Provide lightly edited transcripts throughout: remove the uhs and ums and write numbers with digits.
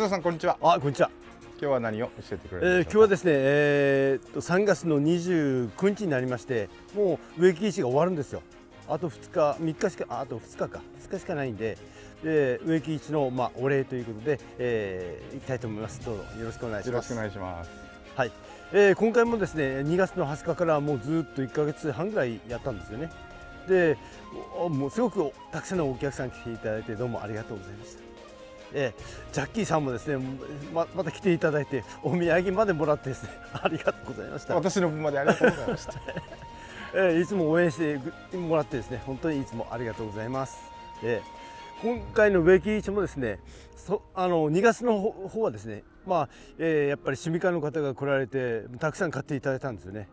田さん、こんにちは。こんにちは。今日は何を教えてくれるんでしょうか。今日はですね、3月の29日になりまして、もう植木市が終わるんですよ。あと2日、3日しか、あと2日か、2日しかないんで、植木市のお礼ということで、行きたいと思います。どうぞよろしくお願いします。よろしくお願いします。はい。今回もですね、2月の20日からもうずっと1ヶ月半ぐらいやったんですよね。で、もうすごくたくさんのお客さん来ていただいて、どうもありがとうございました。ジャッキーさんもですね、また来ていただいて、お土産までもらってですね、ありがとうございました。私の分までありがとうございました。いつも応援してもらってですね、本当にいつもありがとうございます。今回の植木市もですね、2月の方はですね、やっぱり趣味家の方が来られて、たくさん買っていただいたんですよね。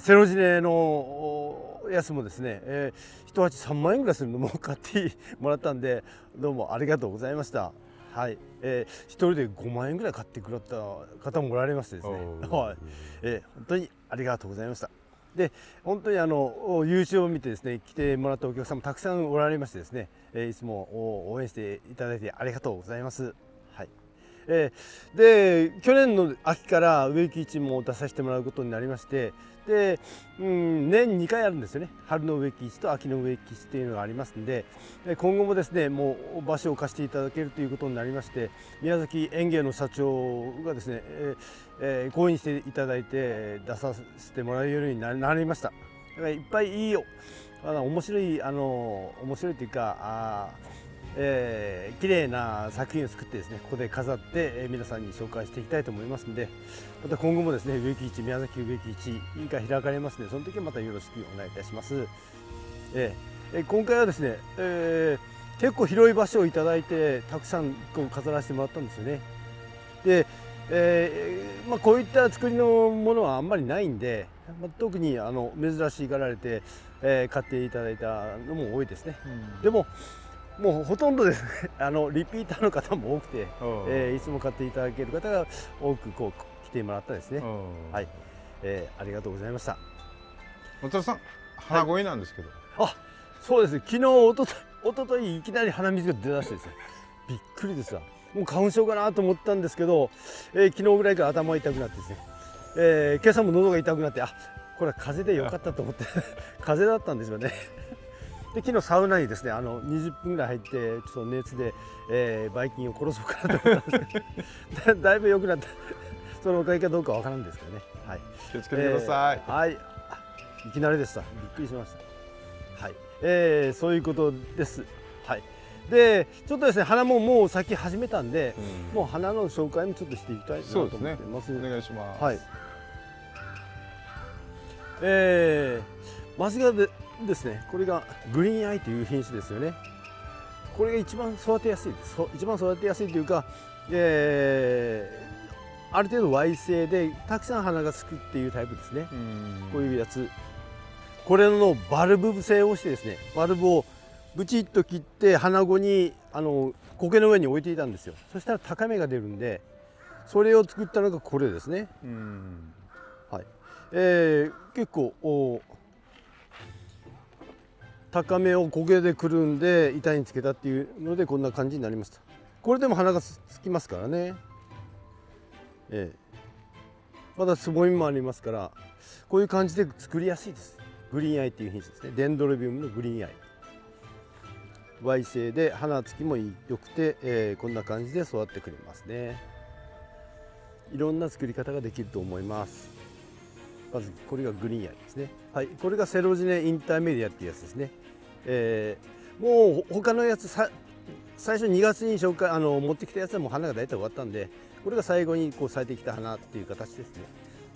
セロジネのやつもですね、一鉢3万円ぐらいするのも買ってもらったんで、どうもありがとうございました。はい、一人で5万円ぐらい買ってくれた方もおられましてですね、はい、本当にありがとうございました。で、本当にYouTube を見てですね、来てもらったお客さんもたくさんおられましてですね、いつも応援していただいてありがとうございます。はい。で、去年の秋から植木市も出させてもらうことになりまして、で、年2回あるんですよね。春の植木市と秋の植木市っていうのがありますんで、今後もですね、もう場所を貸していただけるということになりまして、宮崎園芸の社長がですね、講演していただいて出させてもらえるようになりました。だからいっぱいいいよ、面白いというか、綺麗な作品を作ってですね、ここで飾って、皆さんに紹介していきたいと思いますので、また今後もですね、植木市、宮崎植木市が開かれますので、その時はまたよろしくお願いいたします。今回はですね、結構広い場所をいただいて、たくさんこう飾らせてもらったんですよね。で、こういった作りのものはあんまりないんで、特に珍しがられて、買っていただいたのも多いですね。でももうほとんどですね、リピーターの方も多くて、いつも買っていただける方が多くこう来てもらったですね。はい、ありがとうございました。松田さん、花恋なんですけど。そうですね。昨日、おとといいきなり鼻水が出だしてですね、びっくりですわ。もう花粉症かなと思ったんですけど、昨日ぐらいから頭痛くなってですね、今朝も喉が痛くなって、これは風邪でよかったと思って風邪だったんですよね。で、昨日サウナにですね、20分ぐらい入ってちょっと熱で、ばい菌を殺そうかなと思ったんですけどだいぶ良くなった。そのおかげかどうかわからんですけどね。はい、気をつけてください。はい、いきなりでした。びっくりしました。はい、そういうことです。はい。で、ちょっとですね、花ももう咲き始めたんで、もう花の紹介もちょっとしていきたいなと思ってます。お願いします。はい。まずがですね、これがグリーンアイという品種ですよね。これが一番育てやすいです。一番育てやすいというか、ある程度 Y 性でたくさん花がつくっていうタイプですね。こういうやつ。これのバルブ製をしてですね、バルブをブチッと切って花後に苔の上に置いていたんですよ。そしたら高芽が出るんで、それを作ったのがこれですね。はい。結構高芽を苔でくるんで板につけたっていうのでこんな感じになりました。これでも花がつきますからね。まだつぼみもありますから、こういう感じで作りやすいです。グリーンアイっていう品種ですね。デンドロビウムのグリーンアイ。Y 性で花つきも良くて、こんな感じで育ってくれますね。いろんな作り方ができると思います。まずこれがグリーンアイですね。はい、これがセロジネインターメディアっていうやつですね。もう他のやつ最初2月に持ってきたやつはもう花が大体終わったんで、これが最後にこう咲いてきた花っていう形ですね。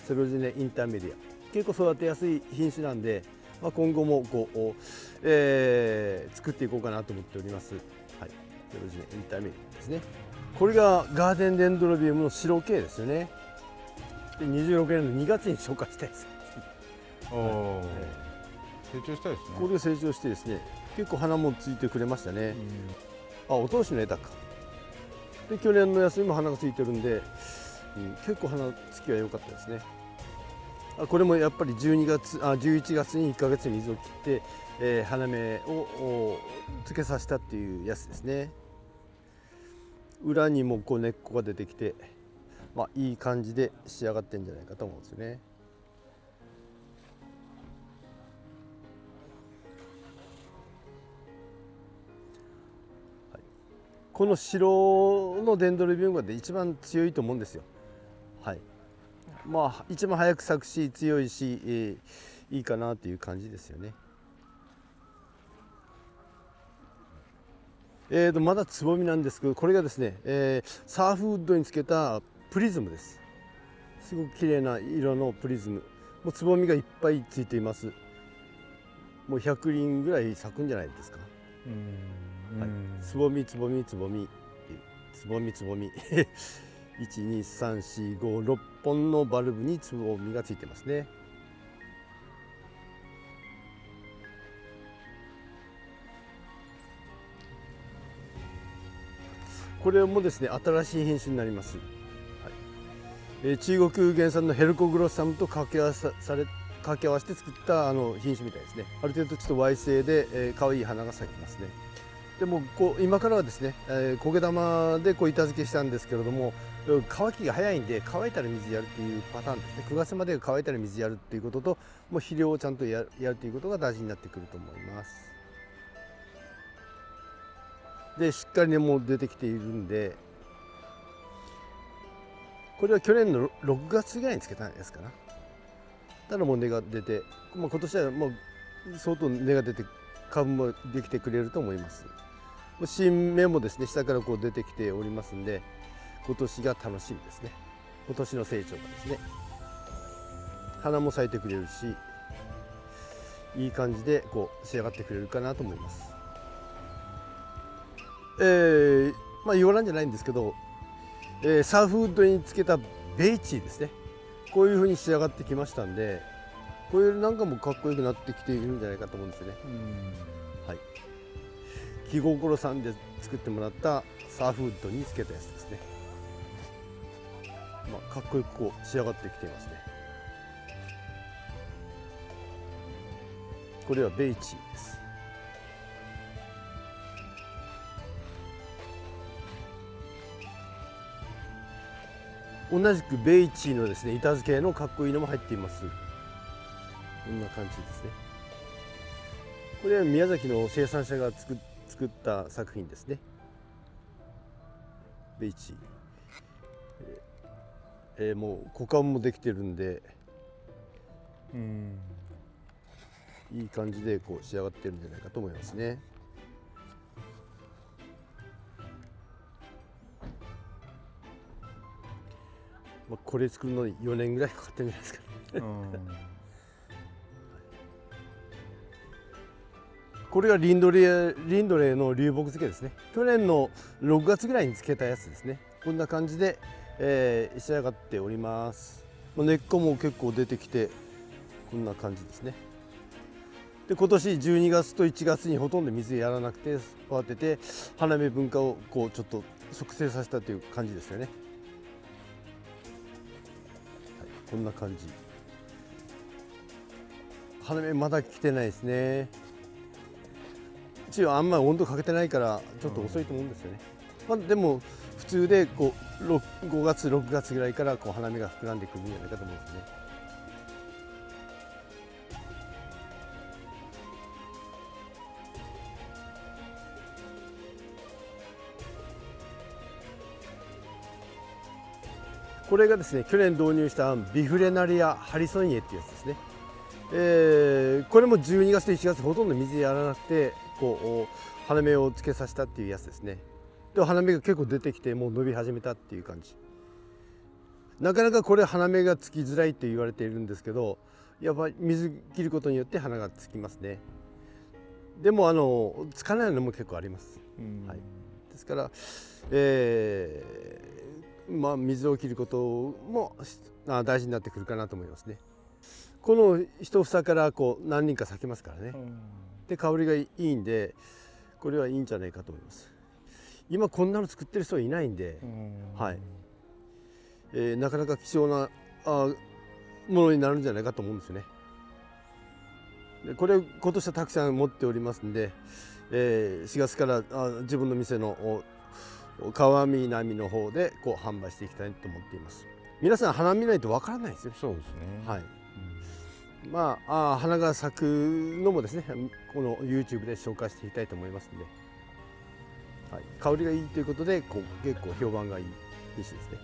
セロジネインターメディア、結構育てやすい品種なんで、今後もこう、作っていこうかなと思っております。はい、セロジネインターメディアですね。これがガーデンデンドロビウムの白系ですよね。で、26年の2月に紹介したやつ。成長したですね。これが成長してですね、結構花もついてくれましたね。お通しの枝か。で、去年のやつにも花がついてるんで、結構花つきは良かったですね。これもやっぱり11月に1ヶ月水を切って、花芽をつけさせたっていうやつですね。裏にもこう根っこが出てきて、いい感じで仕上がってんじゃないかと思うんですよね。この白のデンドロビウムが一番強いと思うんですよ。はい。一番早く咲くし強いし、いいかなという感じですよね。まだつぼみなんですけど、これがですね、サーフウッドにつけたプリズムです。すごく綺麗な色のプリズム。もうつぼみがいっぱいついています。もう100輪ぐらい咲くんじゃないですか。はい、つぼみつぼみつぼみつぼみつぼみ12345本のバルブにつぼみがついてますね。これもですね、新しい品種になります。はい、中国原産のヘルコグロッサムと掛け合わせて作った品種みたいですね。ある程度ちょっと Y 性で、可愛い花が咲きますね。でも今からはですね、苔玉で板付けしたんですけれども、乾きが早いんで乾いたら水やるっていうパターンですね。9月まで乾いたら水やるっていうことと、もう肥料をちゃんとやるということが大事になってくると思います。でしっかり根も出てきているんで、これは去年の6月ぐらいにつけたんですかな。ただもう根が出て、今年はもう相当根が出て株もできてくれると思います。新芽もですね、下から出てきておりますんで、今年が楽しみですね。今年の成長がですね、花も咲いてくれるし、いい感じで仕上がってくれるかなと思います。洋ランじゃないんですけど、サーフウッドにつけたベイチーですね、こういう風に仕上がってきましたんで、こういうなんかもかっこよくなってきているんじゃないかと思うんですよね。はい、気心さんで作ってもらったサーフウッドにつけたやつですね。かっこよく仕上がってきていますね。これはベイチーです。同じくベイチーのですね、板付けのかっこいいのも入っています。こんな感じですね。これは宮崎の生産者が作った作品ですね。ベイチー、もう股間もできてるんで、いい感じで仕上がってるんじゃないかと思いますね。これ作るのに4年ぐらいかかってるんじゃないですかね。これがリンドレーの流木漬けですね。去年の6月ぐらいに漬けたやつですね。こんな感じで、仕上がっております。根っこも結構出てきて、こんな感じですね。で今年12月と1月にほとんど水やらなくて育てて、花芽分化をちょっと促成させたという感じですよね。はい、こんな感じ。花芽まだ来てないですね。うちはあんまり温度かけてないからちょっと遅いと思うんですよね。でも普通で5月6月ぐらいから花芽が膨らんでくるんじゃないかと思うんですね。これがですね、去年導入したビフレナリア・ハリソンイエっていうやつですね。これも12月と1月ほとんど水やらなくて花芽をつけさせたっていうやつですね。で花芽が結構出てきてもう伸び始めたっていう感じ。なかなかこれ花芽がつきづらいって言われているんですけど、やっぱり水切ることによって花がつきますね。でもつかないのも結構あります。はい、ですから、水を切ることも大事になってくるかなと思いますね。この一房から何人か咲きますからね。で香りがいいんで、これはいいんじゃないかと思います。今こんなの作ってる人はいないんで、はい、なかなか貴重なものになるんじゃないかと思うんですよね。でこれ今年はたくさん持っておりますんで、4月から自分の店の川南の方でこう販売していきたいと思っています。皆さん花見ないとわからないですよ。そうですね。はい。まあ、花が咲くのもですね、この YouTube で紹介していきたいと思いますので、はい、香りがいいということで結構評判がいい品種ですね。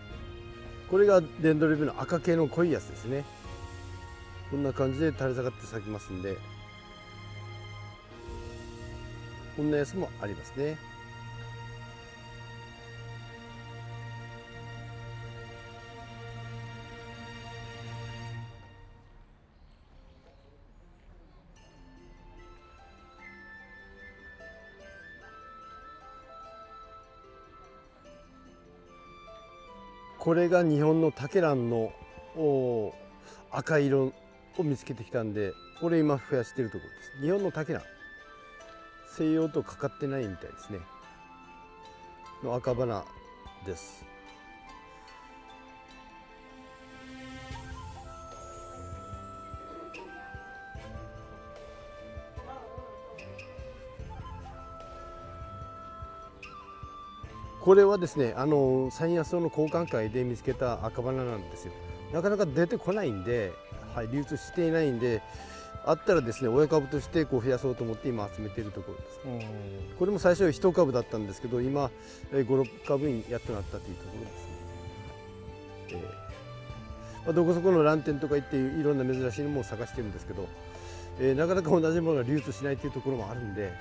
これがデンドロビウムの赤系の濃いやつですね。こんな感じで垂れ下がって咲きますんで、こんなやつもありますね。これが日本のタケランの赤色を見つけてきたんで、これ今増やしているところです。日本のタケラン、西洋とかかってないみたいですね。の赤花です。これはですね、山野草の交換会で見つけた赤花なんですよ。なかなか出てこないんで、はい、流通していないんで、あったらですね、親株としてこう増やそうと思って今集めているところです。これも最初1株だったんですけど、今5、6株にやっとなったというところですね。どこそこのランテンとか行っていろんな珍しいのも探してるんですけど、なかなか同じものが流通しないというところもあるんで、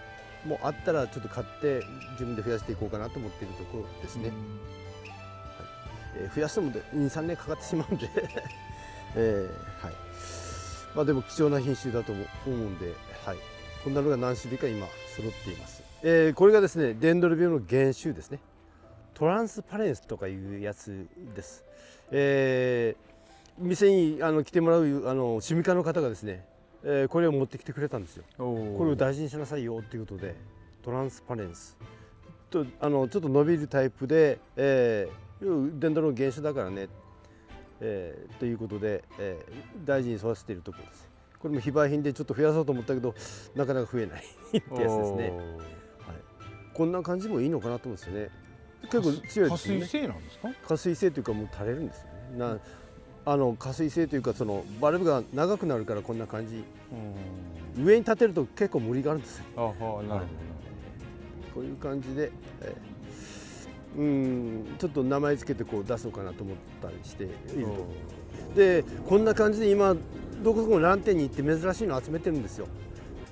もうあったらちょっと買って自分で増やしていこうかなと思っているところですね。はい、増やしても2、3年かかってしまうんではい、でも貴重な品種だと思うんで、はい、こんなのが何種類か今揃っています。これがですね、デンドロビウムの原種ですね。トランスパレンスとかいうやつです。店に来てもらう趣味家の方がですね、これを持ってきてくれたんですよ。これを大事にしなさいよっていうことで、トランスパレンスとちょっと伸びるタイプで、デンドロの原種だからね、ということで、大事に育てているところです。これも非売品でちょっと増やそうと思ったけど、なかなか増えないってやつですね。はい、こんな感じもいいのかなと思うんですよね。結構強いですね。加水性なんですか？加水性というかもう垂れるんですよね。加水性というか、そのバルブが長くなるからこんな感じ。上に立てると結構無理があるんですよ。なるほど。こういう感じで、ちょっと名前つけてこう出そうかなと思ったりしていると。でこんな感じで今どこそこのランテンに行って珍しいの集めてるんですよ。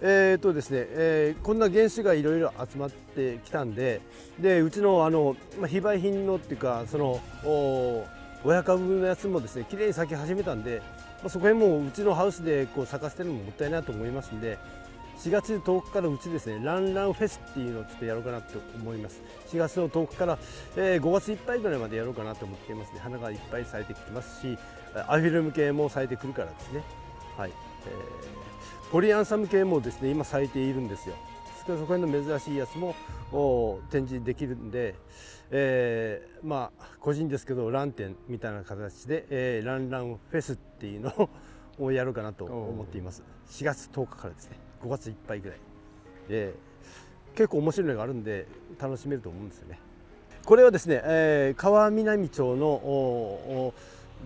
ですね、こんな原種がいろいろ集まってきたんで、うちの非売品のっていうか、その親株のやつもですね、きれいに咲き始めたんで、そこへもううちのハウスでこう咲かせてるのももったいないと思いますんで、4月10日からうちですね、ランランフェスっていうのをちょっとやろうかなと思います。4月の10日から、5月いっぱいぐらいまでやろうかなと思っていますね。花がいっぱい咲いてきてますし、アフィルム系も咲いてくるからですね。はい、ポリアンサム系もですね、今咲いているんですよ。そこら辺の珍しいやつも展示できるんで、個人ですけどランテンみたいな形で、ランランフェスっていうのをやろうかなと思っています。4月10日からですね、5月いっぱいぐらい、結構面白いのがあるんで楽しめると思うんですよね。これはですね、川南町の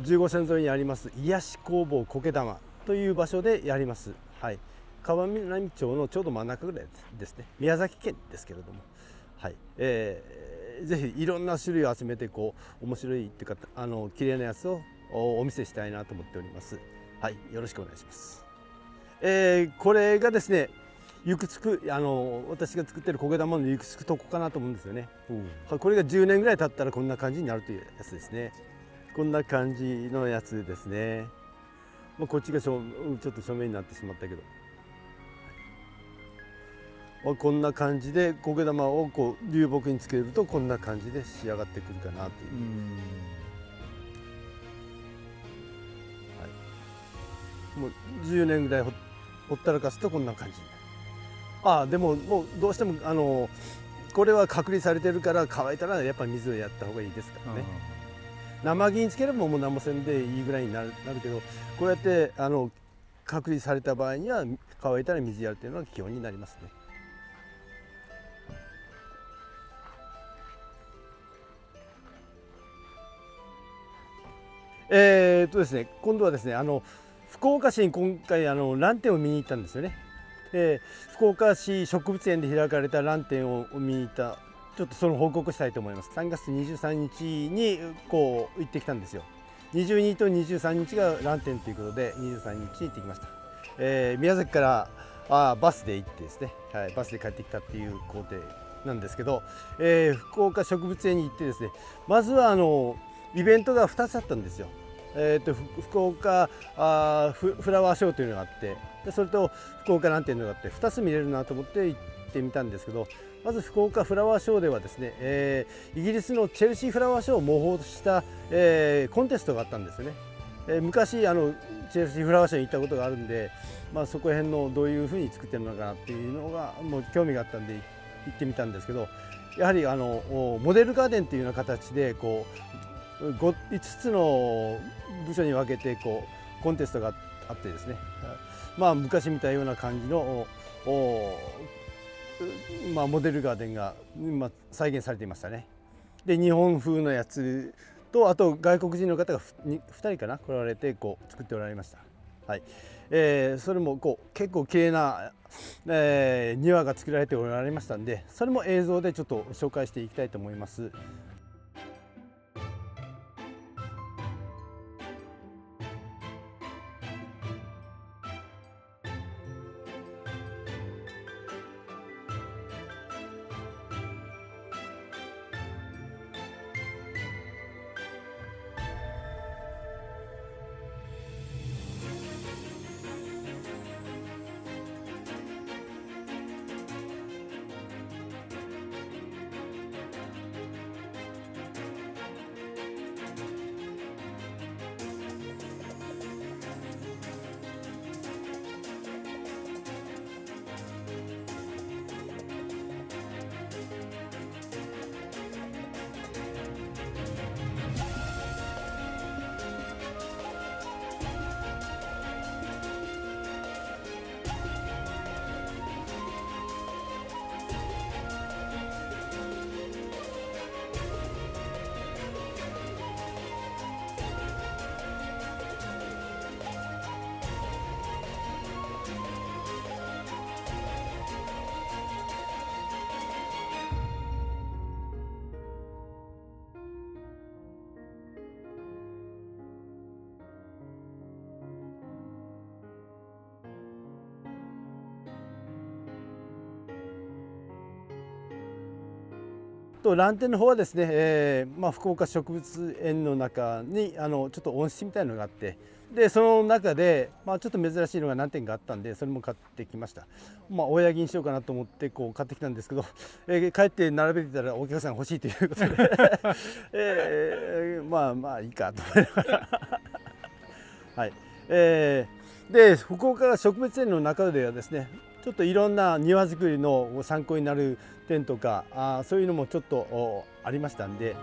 15線沿いにあります癒し工房苔玉という場所でやります。はい、川南町のちょうど真ん中ぐらいですね。宮崎県ですけれども、はい、ぜひいろんな種類を集めてこう面白いっていうか綺麗なやつをお見せしたいなと思っております。はい、よろしくお願いします。これがですね、行くつく私が作ってる苔玉の行くつくとこかなと思うんですよね。これが10年ぐらい経ったらこんな感じになるというやつですね。こんな感じのやつですね。こっちがちょっと正面になってしまったけど、こんな感じで苔玉をこう流木につけるとこんな感じで仕上がってくるかなという。もう10年ぐらいほったらかすとこんな感じになる。でももうどうしてもこれは隔離されてるから、乾いたらやっぱり水をやった方がいいですからね。生木につければもう何もせんでいいぐらいになるけど、こうやって隔離された場合には乾いたら水やるというのが基本になりますね。ですね、今度はですね、福岡市に今回ラン展を見に行ったんですよね。福岡市植物園で開かれたラン展を見に行った、ちょっとその報告をしたいと思います。3月23日にこう行ってきたんですよ。22と23日がラン展ということで23日に行ってきました。宮崎からバスで行ってですね、はい、バスで帰ってきたっていう工程なんですけど、福岡植物園に行ってですね、まずはイベントが2つあったんですよ。福岡フラワーショーというのがあって、でそれと福岡ラン展のがあって2つ見れるなと思って行ってみたんですけど、まず福岡フラワーショーではですね、イギリスのチェルシーフラワーショーを模倣した、コンテストがあったんですよね。昔チェルシーフラワーショーに行ったことがあるんで、そこら辺のどういうふうに作ってるのかなっていうのがもう興味があったんで行ってみたんですけど、やはりモデルガーデンというような形でこう5つの部署に分けてこうコンテストがあってですね、昔見たような感じのモデルガーデンが再現されていましたね。で日本風のやつと、あと外国人の方が2人かな来られてこう作っておられました。はい、それもこう結構綺麗な、庭が作られておられましたんで、それも映像でちょっと紹介していきたいと思います。ラン展の方はですね、福岡植物園の中にちょっと温室みたいなのがあって、でその中で、ちょっと珍しいのが何点かあったんで、それも買ってきました。おやぎにしようかなと思ってこう買ってきたんですけど、帰って並べてたらお客さん欲しいということでいいかと思いながらはい、で福岡植物園の中ではですね、ちょっといろんな庭作りの参考になる点とかそういうのもちょっとありましたんで、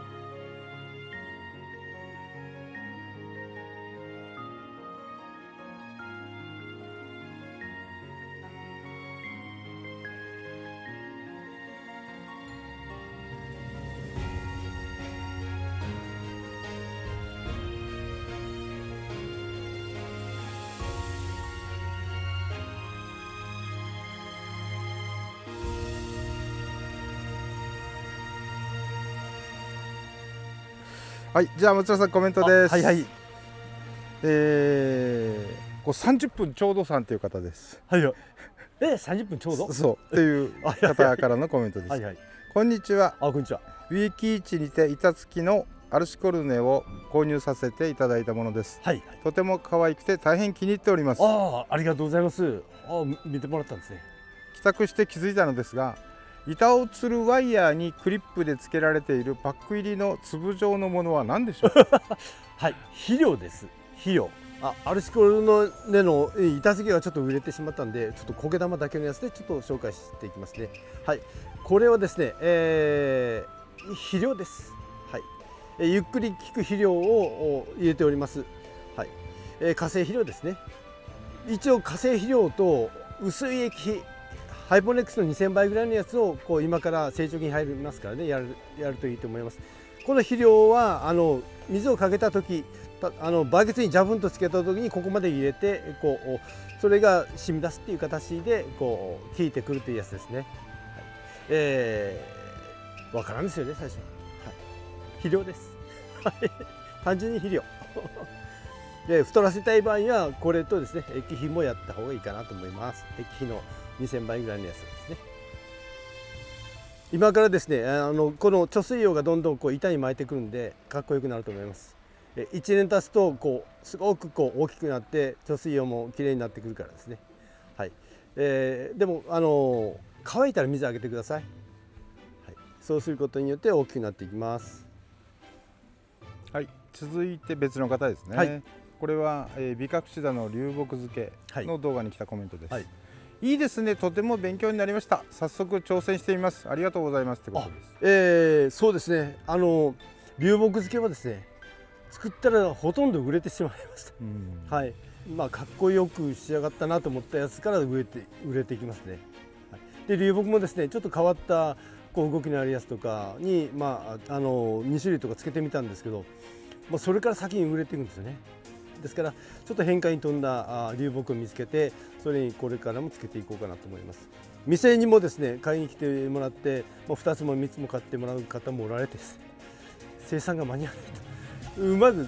はい、じゃあ松田さんコメントです。はいはい、こう30分ちょうどさんという方です。はいよ。30分ちょうどそうっていう方からのコメントです。はいはい、こんにちは。こんにちは。ウィーキーチにて板付きのアルシコルネを購入させていただいたものです。はい、とても可愛くて大変気に入っております。ありがとうございます。見てもらったんですね。帰宅して気づいたのですが、板を吊るワイヤーにクリップで付けられているパック入りの粒状のものは何でしょうか？はい、肥料です。肥料。アルシコルの根の板付けがちょっと売れてしまったんで、ちょっと苔玉だけのやつでちょっと紹介していきますね。はい、これはですね、肥料です。はい、ゆっくり効く肥料を入れております。はい、化成肥料ですね。一応化成肥料と薄い液ハイボネックスの2000倍ぐらいのやつをこう今から成長期に入りますからね、やるといいと思います。この肥料は水をかけた時バケツにジャブンとつけた時にここまで入れてこうそれが染み出すっていう形でこう効いてくるというやつですね。わからんですよね最初は、はい、肥料です単純に肥料で太らせたい場合にはこれとですね液肥もやった方がいいかなと思います。液肥の2000倍ぐらいのやつですね。今からですねこの貯水葉がどんどんこう板に巻いてくるんでかっこよくなると思います。1年経つとこうすごくこう大きくなって貯水葉もきれいになってくるからですね。はい、でも乾いたら水あげてください。はい、そうすることによって大きくなっていきます。はい、続いて別の方ですね。はい、これは、ビカクシダの流木漬けの動画に来たコメントです。はい、いいですね、とても勉強になりました。早速挑戦してみます。ありがとうございますってことです。そうですね。流木漬けはですね、作ったらほとんど売れてしまいました。はい。まあかっこよく仕上がったなと思ったやつから売れていきますね。はい、で流木もですね、ちょっと変わったこう動きのあるやつとかに2種類とかつけてみたんですけど、それから先に売れていくんですよね。ですからちょっと変化に富んだ流木を見つけて、それにこれからもつけていこうかなと思います。店にもですね買いに来てもらって、2つも3つも買ってもらう方もおられてですね、生産が間に合わないとうまく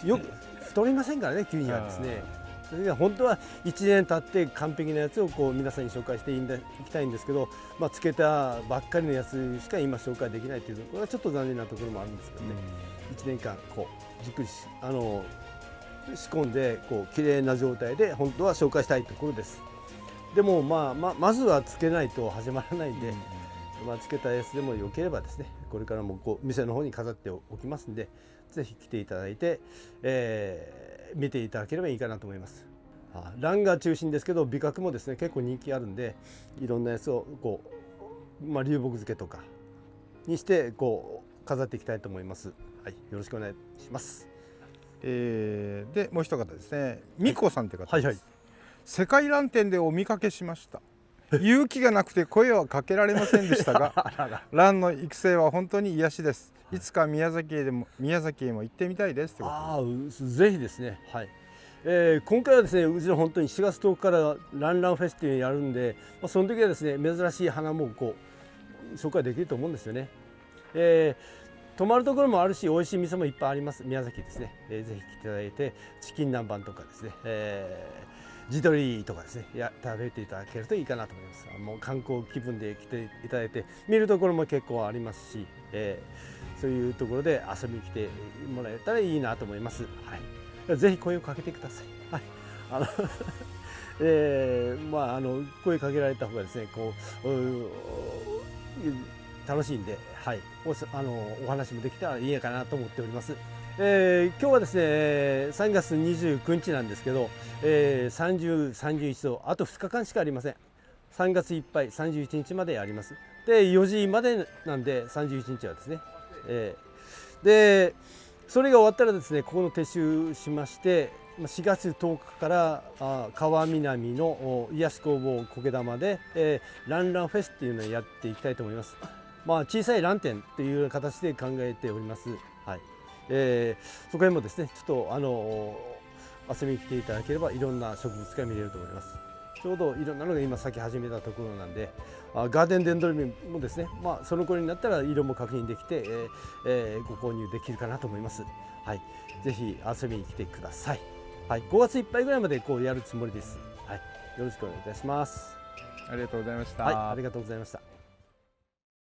よく太りませんからね、キウイにはですね。それで本当は1年経って完璧なやつをこう皆さんに紹介していきたいんですけど、つけたばっかりのやつしか今紹介できないというところがちょっと残念なところもあるんですけどね。1年間こうじっくり仕込んでこう綺麗な状態で本当は紹介したいところです。でもまずはつけないと始まらないんで、つけたやつでもよければですね、これからもこう店の方に飾っておきますんで、ぜひ来ていただいて、見ていただければいいかなと思います。ランが中心ですけど、美角もですね結構人気あるんで、いろんなやつをこう、流木漬けとかにしてこう飾っていきたいと思います。はい、よろしくお願いします。でもう一方ですね、みこさんって方です。はいはい、世界ラン展でお見かけしました。勇気がなくて声はかけられませんでしたがランの育成は本当に癒しです。いつか宮崎へも行ってみたいですってことです。ぜひですね。はい、今回はですね、うちの本当に4月10日からランフェスっていうのをやるんで、その時はですね珍しい花もこう紹介できると思うんですよね。泊まるところもあるし、美味しい店もいっぱいあります。宮崎ですね。ぜひ来ていただいて、チキン南蛮とかですね、地鶏とかですね、食べていただけるといいかなと思います。もう観光気分で来ていただいて、見るところも結構ありますし、そういうところで遊びに来てもらえたらいいなと思います。はい、ぜひ声をかけてください。はい、声かけられた方がですね、こう楽しいんで、はい、お話もできたらいいかなと思っております。今日はですね3月29日なんですけど、30、31度あと2日間しかありません。3月いっぱい31日まであります。で4時までなんで31日はですね、でそれが終わったらですね、ここの撤収しまして、4月10日から川南の癒し工房苔玉で、ランフェスっていうのをやっていきたいと思います。小さいラン展っていう形で考えております。はい、そこへもですねちょっと遊びに来ていただければいろんな植物が見れると思います。ちょうどいろんなのが今咲き始めたところなんで、ガーデンデンドロビンもですね、その頃になったら色も確認できて、ご購入できるかなと思います。はい、ぜひ遊びに来てください。はい、5月いっぱいぐらいまでこうやるつもりです。はい、よろしくお願いいたします。ありがとうございました。はい、ありがとうございました。